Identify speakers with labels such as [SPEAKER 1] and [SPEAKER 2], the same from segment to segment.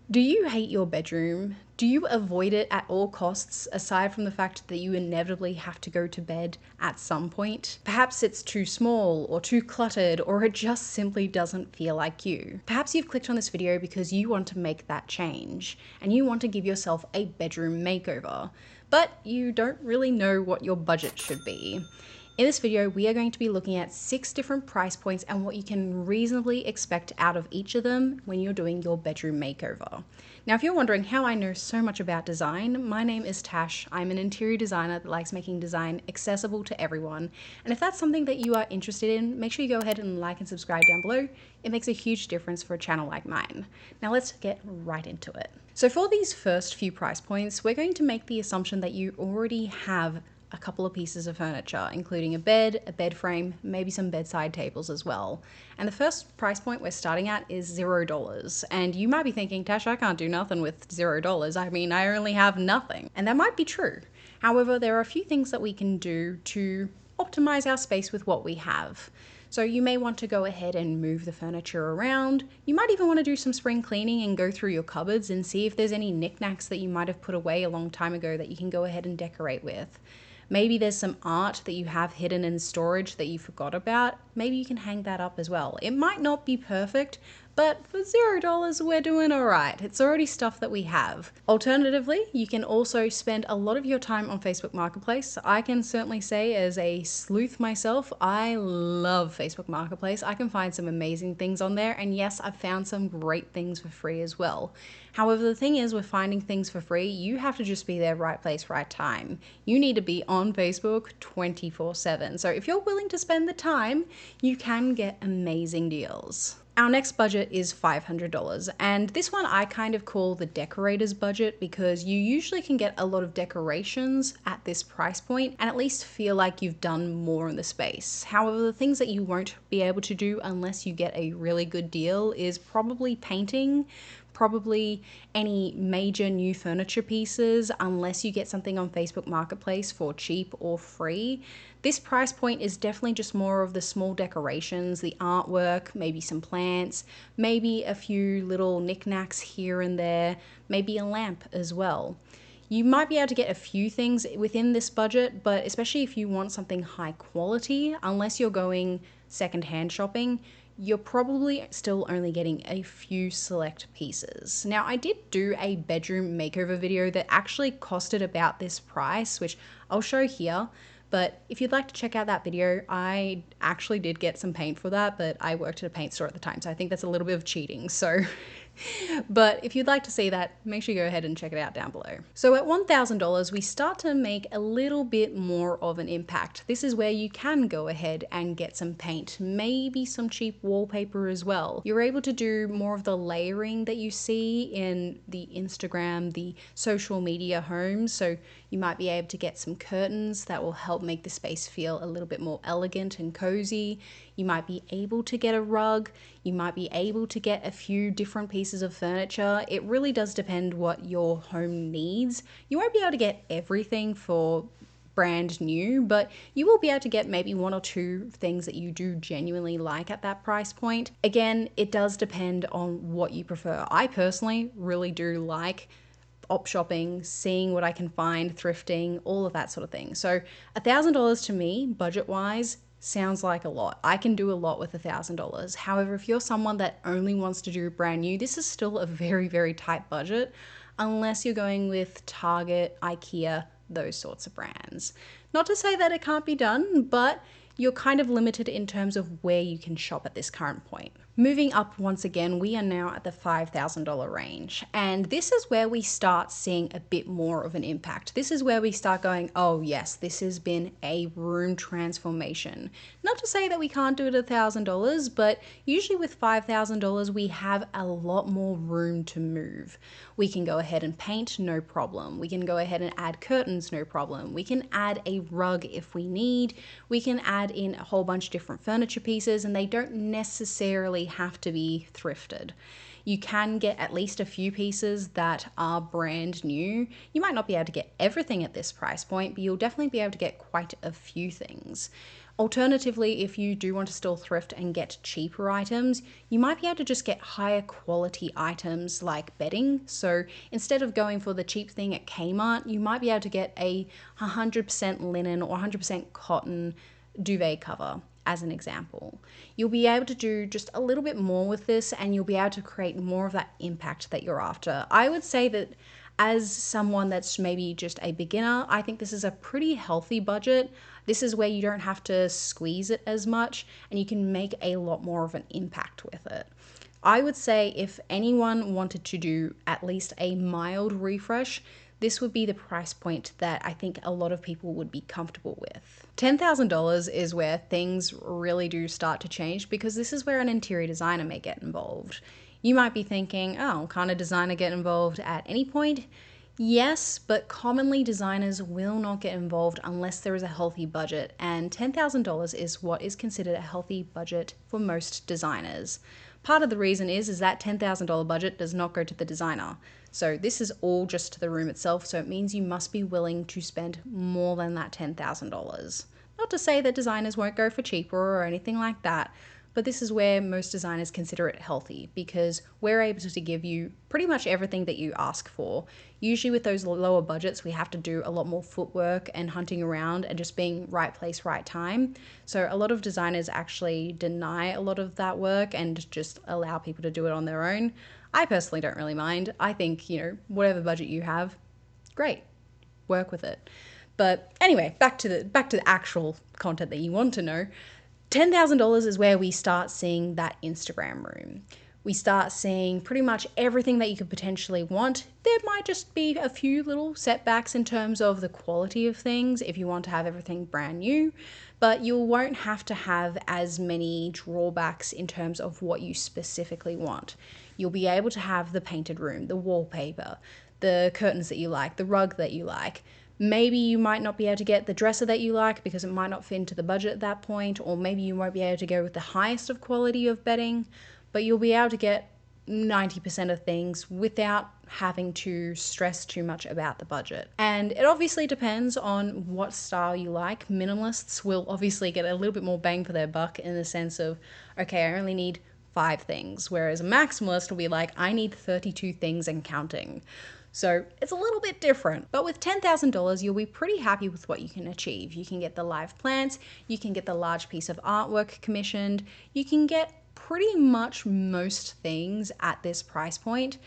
[SPEAKER 1] Do you hate your bedroom? Do you avoid it at all costs, aside from the fact that you inevitably have to go to bed at some point? Perhaps it's too small or too cluttered, or it just simply doesn't feel like you. Perhaps you've clicked on this video because you want to make that change and you want to give yourself a bedroom makeover, but you don't really know what your budget should be. In this video, we are going to be looking at 6 different price points and what you can reasonably expect out of each of them when you're doing your bedroom makeover. Now, if you're wondering how I know so much about design, my name is Tash. I'm an interior designer that likes making design accessible to everyone. And if that's something that you are interested in, make sure you go ahead and like and subscribe down below. It makes a huge difference for a channel like mine. Now let's get right into it. So for these first few price points, we're going to make the assumption that you already have a couple of pieces of furniture, including a bed frame, maybe some bedside tables as well. And the first price point we're starting at is $0. And you might be thinking, Tash, I can't do nothing with $0. I mean, I only have nothing. And that might be true. However, there are a few things that we can do to optimize our space with what we have. So you may want to go ahead and move the furniture around. You might even want to do some spring cleaning and go through your cupboards and see if there's any knickknacks that you might have put away a long time ago that you can go ahead and decorate with. Maybe there's some art that you have hidden in storage that you forgot about. Maybe you can hang that up as well. It might not be perfect, but for $0, we're doing all right. It's already stuff that we have. Alternatively, you can also spend a lot of your time on Facebook Marketplace. I can certainly say, as a sleuth myself, I love Facebook Marketplace. I can find some amazing things on there, and yes, I've found some great things for free as well. However, the thing is, with finding things for free, you have to just be there, right place, right time. You need to be on Facebook 24/7. So if you're willing to spend the time, you can get amazing deals. Our next budget is $500, and this one I kind of call the decorator's budget because you usually can get a lot of decorations at this price point and at least feel like you've done more in the space. However, the things that you won't be able to do unless you get a really good deal is probably painting, probably any major new furniture pieces, unless you get something on Facebook Marketplace for cheap or free. This price point is definitely just more of the small decorations, the artwork, maybe some plants, maybe a few little knickknacks here and there, maybe a lamp as well. You might be able to get a few things within this budget, but especially if you want something high quality, unless you're going secondhand shopping, you're probably still only getting a few select pieces. Now, I did do a bedroom makeover video that actually costed about this price, which I'll show here. But if you'd like to check out that video, I actually did get some paint for that, but I worked at a paint store at the time, so I think that's a little bit of cheating. So, but if you'd like to see that, make sure you go ahead and check it out down below. So at $1,000, we start to make a little bit more of an impact. This is where you can go ahead and get some paint, maybe some cheap wallpaper as well. You're able to do more of the layering that you see in the Instagram, the social media homes. So you might be able to get some curtains that will help make the space feel a little bit more elegant and cozy. You might be able to get a rug. You might be able to get a few different pieces of furniture. It really does depend what your home needs. You won't be able to get everything for brand new, but you will be able to get maybe 1 or 2 things that you do genuinely like at that price point. Again, it does depend on what you prefer. I personally really do like op shopping, seeing what I can find, thrifting, all of that sort of thing. So $1,000 to me, budget wise, sounds like a lot. I can do a lot with $1,000. However, if you're someone that only wants to do brand new, this is still a very, very tight budget, unless you're going with Target, IKEA, those sorts of brands. Not to say that it can't be done, but you're kind of limited in terms of where you can shop at this current point. Moving up once again, we are now at the $5,000 range. And this is where we start seeing a bit more of an impact. This is where we start going, oh yes, this has been a room transformation. Not to say that we can't do it at $1,000, but usually with $5,000, we have a lot more room to move. We can go ahead and paint, no problem. We can go ahead and add curtains, no problem. We can add a rug if we need. We can add in a whole bunch of different furniture pieces, and they don't necessarily have to be thrifted. You can get at least a few pieces that are brand new. You might not be able to get everything at this price point, but you'll definitely be able to get quite a few things. Alternatively, if you do want to still thrift and get cheaper items, you might be able to just get higher quality items like bedding. So instead of going for the cheap thing at Kmart, you might be able to get a 100% linen or 100% cotton duvet cover, as an example. You'll be able to do just a little bit more with this, and you'll be able to create more of that impact that you're after. I would say that as someone that's maybe just a beginner, I think this is a pretty healthy budget. This is where you don't have to squeeze it as much, and you can make a lot more of an impact with it. I would say if anyone wanted to do at least a mild refresh, this would be the price point that I think a lot of people would be comfortable with. $10,000 is where things really do start to change, because this is where an interior designer may get involved. You might be thinking, oh, can't a designer get involved at any point? Yes, but commonly designers will not get involved unless there is a healthy budget, and $10,000 is what is considered a healthy budget for most designers. Part of the reason is that $10,000 budget does not go to the designer. So this is all just to the room itself, so it means you must be willing to spend more than that $10,000. Not to say that designers won't go for cheaper or anything like that, but this is where most designers consider it healthy, because we're able to give you pretty much everything that you ask for. Usually with those lower budgets, we have to do a lot more footwork and hunting around and just being right place, right time. So a lot of designers actually deny a lot of that work and just allow people to do it on their own. I personally don't really mind. I think, whatever budget you have, great, work with it. But anyway, back to the actual content that you want to know. $10,000 is where we start seeing that Instagram room. We start seeing pretty much everything that you could potentially want. There might just be a few little setbacks in terms of the quality of things if you want to have everything brand new, but you won't have to have as many drawbacks in terms of what you specifically want. You'll be able to have the painted room, the wallpaper, the curtains that you like, the rug that you like. Maybe you might not be able to get the dresser that you like because it might not fit into the budget at that point, or maybe you won't be able to go with the highest of quality of bedding, but you'll be able to get 90% of things without having to stress too much about the budget. And it obviously depends on what style you like. Minimalists will obviously get a little bit more bang for their buck in the sense of, okay, I only need 5 things, whereas a maximalist will be like, I need 32 things and counting. So it's a little bit different, but with $10,000, you'll be pretty happy with what you can achieve. You can get the live plants, you can get the large piece of artwork commissioned, you can get pretty much most things at this price point.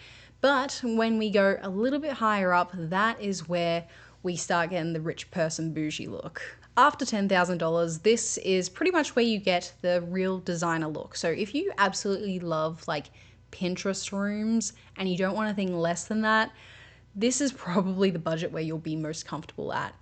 [SPEAKER 1] But when we go a little bit higher up, that is where we start getting the rich person bougie look. After $10,000, this is pretty much where you get the real designer look. So if you absolutely love like Pinterest rooms and you don't want anything less than that, this is probably the budget where you'll be most comfortable at.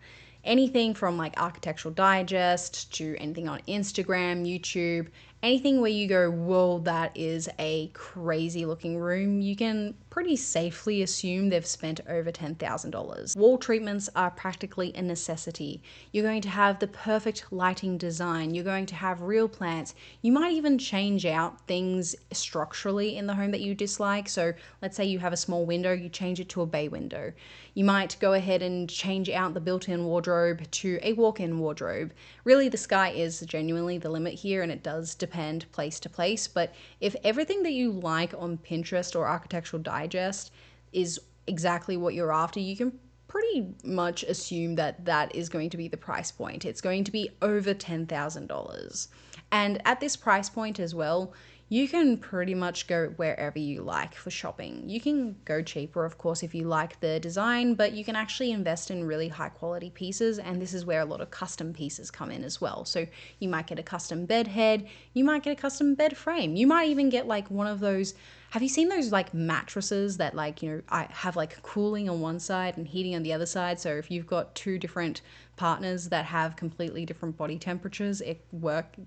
[SPEAKER 1] Anything from like Architectural Digest to anything on Instagram, YouTube, anything where you go, whoa, that is a crazy looking room, you can pretty safely assume they've spent over $10,000. Wall treatments are practically a necessity. You're going to have the perfect lighting design. You're going to have real plants. You might even change out things structurally in the home that you dislike. So let's say you have a small window, you change it to a bay window. You might go ahead and change out the built-in wardrobe to a walk-in wardrobe. Really, the sky is genuinely the limit here, and it does depend place to place. But if everything that you like on Pinterest or Architectural Digest is exactly what you're after, you can pretty much assume that that is going to be the price point. It's going to be over $10,000. And at this price point as well, you can pretty much go wherever you like for shopping. You can go cheaper, of course, if you like the design, but you can actually invest in really high quality pieces, and this is where a lot of custom pieces come in as well. So you might get a custom bed head, you might get a custom bed frame, you might even get like one of those, have you seen those like mattresses that like, I have like cooling on one side and heating on the other side? So if you've got 2 different partners that have completely different body temperatures,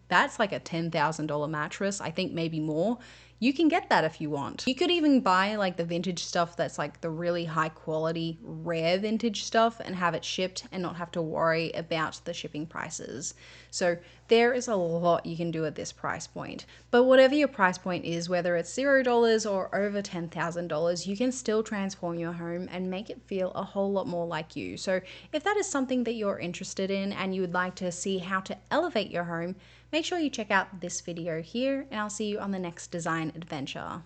[SPEAKER 1] that's like a $10,000 mattress, I think maybe more. You can get that if you want. You could even buy like the vintage stuff that's like the really high quality, rare vintage stuff and have it shipped and not have to worry about the shipping prices. So there is a lot you can do at this price point. But whatever your price point is, whether it's $0 or over $10,000, you can still transform your home and make it feel a whole lot more like you. So if that is something that you're interested in and you would like to see how to elevate your home, make sure you check out this video here, and I'll see you on the next design adventure.